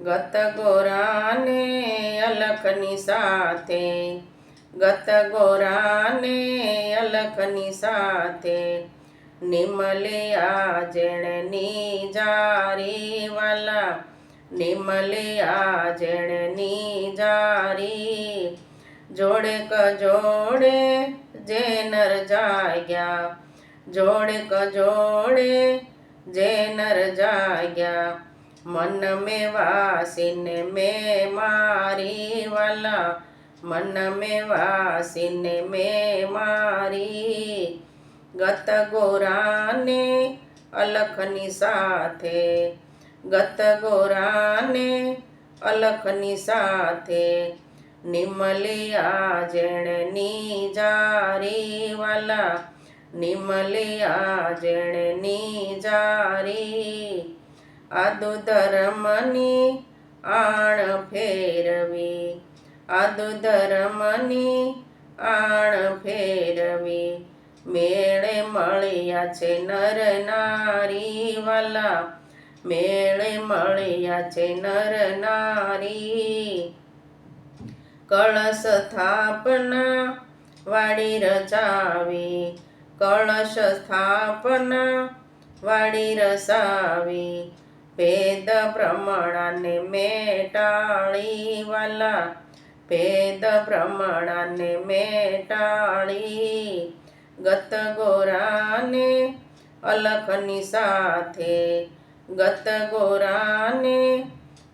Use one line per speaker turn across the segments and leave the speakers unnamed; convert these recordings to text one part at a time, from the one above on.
ગત ગોરાને અલખની સાથે, ગત ગોરાને અલખની સાથે, નિમલિયા જેણની જારી વાલા, નિમલિયા જેણની જારી, જોડે કજોડે જે નર જાગ્યા, જોડે કજોડે જે નર જાગ્યા, મન में वासिने में मारी वाला, मन में वासिने में मारी, गत गोराने अलखनी साथे, गत गोराने अलखनी साथे, निमलिया जेणनी जारी वाला, निमलिया जेणनी जारी, आदु धर्मनी आण फेरवी, आदु धर्मनी आण फेरवी, मेळे मळ्या छे नर नारी वाला, मेळे मळ्या छे नर नारी, कळश स्थापना वाडी रचावी, कळश स्थापना वाडी रसावी, भेद प्रमाणाने मेटाळी वाला, भेद प्रमाणाने मेटाळी, गत गोराने अलखनी साथे, गत गोराने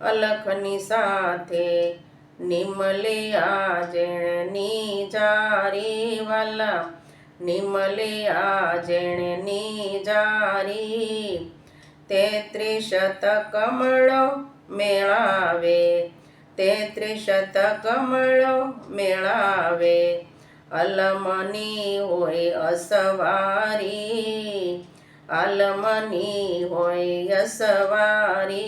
अलखनी साथे, निमलिया जेणनी जारी वाला, निमलिया जेणनी जारी, 33 शतकमळो मेळावे, 33 शतकमळो मेळावे, अलमनी होय असवारी, अलमनी होय असवारी,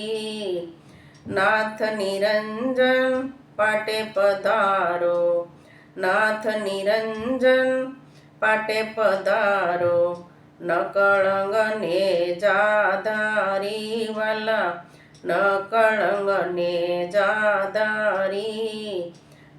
नाथ निरंजन पाटे पधारो, नाथ निरंजन पाटे पधारो, न कळंग ने जाधारी वाला, न कळंग ने जाधारी,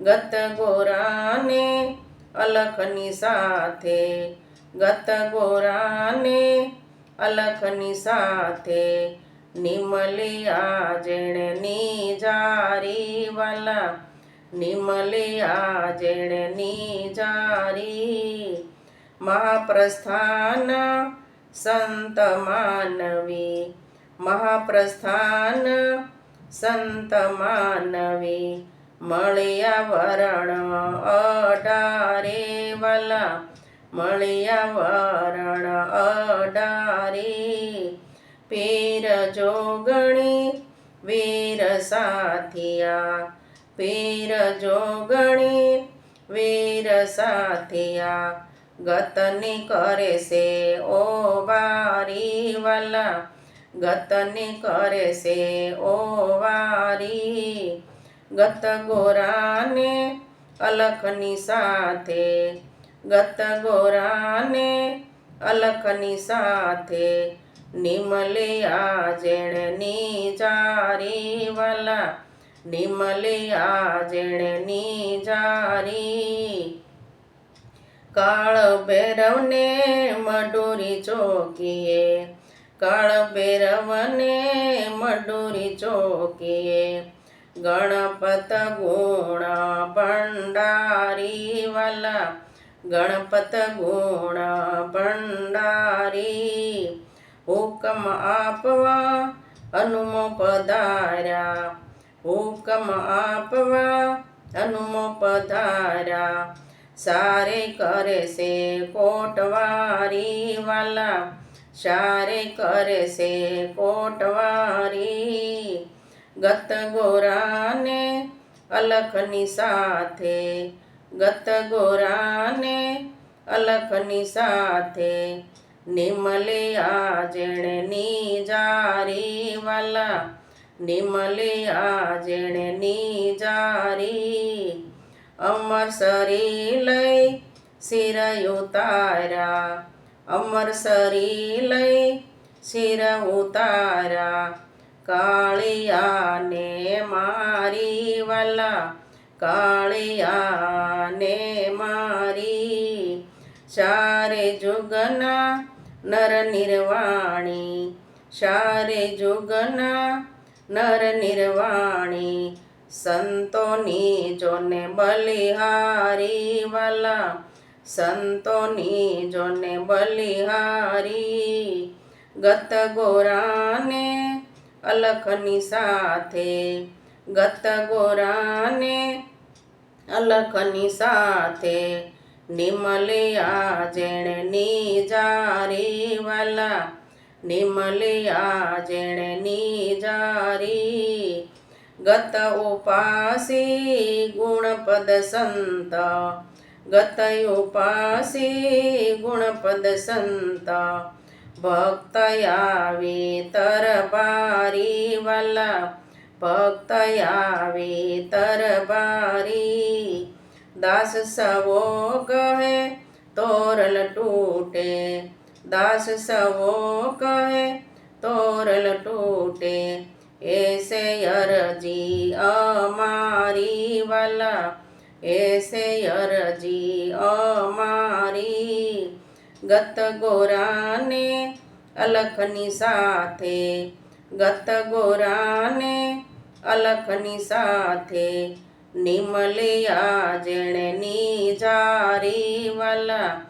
गत गोराने अलखनी साथे, गत गोराने अलखनी साथे, निमलिया जेणनी जारी वाला, निमलिया जेणनी जारी, महाप्रस्थान संत मानवी, महाप्रस्थान संत मानवी, मळ्या वरण अडारे वाला, मळ्या वरण अडारे, पीर जोगणी वीर साथिया, पीर जोगणी वीर साथिया, गतनी करे से ओ वारी वाला, गतनी करे से ओ वारी, गत गोराने अलखनी साथे, गत गोराने अलखनी साथे, निमलिया जेणनी जारी वाला, निमलिया जेणनी जारी, काळ भैरवने मडोरी चौकीए, काळ भैरवने मडोरी चौकीए, गणपत गुण भंडारी वाला, गणपत गुण भंडारी, हुकम आपवा हनुमो पधारा, हुकम आपवा हनुमो पधारा, सारे करे से कोटवारी वाला, सारे करे से कोटवारी, गत गोराने अलखनी साथे, गत गोराने अलखनी साथे, निमलिया जेणनी जारी वाला, निमलिया जेणनी जारी, अमर सरी लई सिर उतारा, अमर सरी लई सिर उतारा, કાળિયાને મારી વાલા કાળિયાને મારી ચારે જુગના નર નિર્વાણી ચારે જુગના નર નિર્વાણી સંતોની જોને બલિહારી વાલા સંતોની જોને બલિહારી ગત ગોરાને અલખની સાથે ગત ગોરાને અલખની સાથે નિમલિયા જેણે નીજારી વાલા નિમલિયા જેણે નીજારી ગત ઉપાસી ગુણપદ સંત ગત ઉપાસી ગુણપદ સંત ભક્ત આવી તરબારી વાલા ભક્ત આવી તરબારી દાસ સવો કહે તોરલ તૂટે દાસ સવો કહે તોરલ તૂટે એસે અરજી અમારી વાલા એસે અરજી અમારી ગત ગોરાને અલખની સાથે ગત ગોરાને અલખની સાથે નિમલિયા જેણે નીજારી વાલા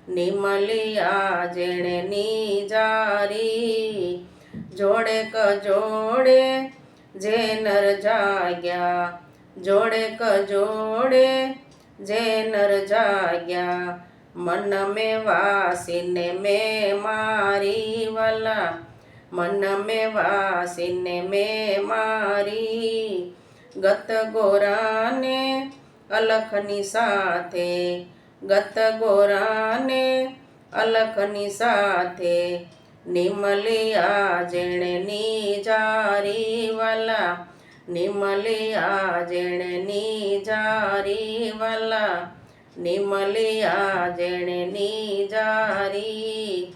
નિમલિયા જેણે નીજારી જોડે ક જોડે જે નર જાગ્યા જોડે ક જોડે જે નર જાગ્યા મન મેં વાસીને મેં મારી વાલા મન મેં વાસીને મેં મારી ગત ગોરાને અલખની સાથે ગત ગોરાને અલખની સાથે નિમલિયા જેણે નીજારી વાલા નિમલિયા જેણે નીજારી વાલા નિમલિયા જેણે નીજારી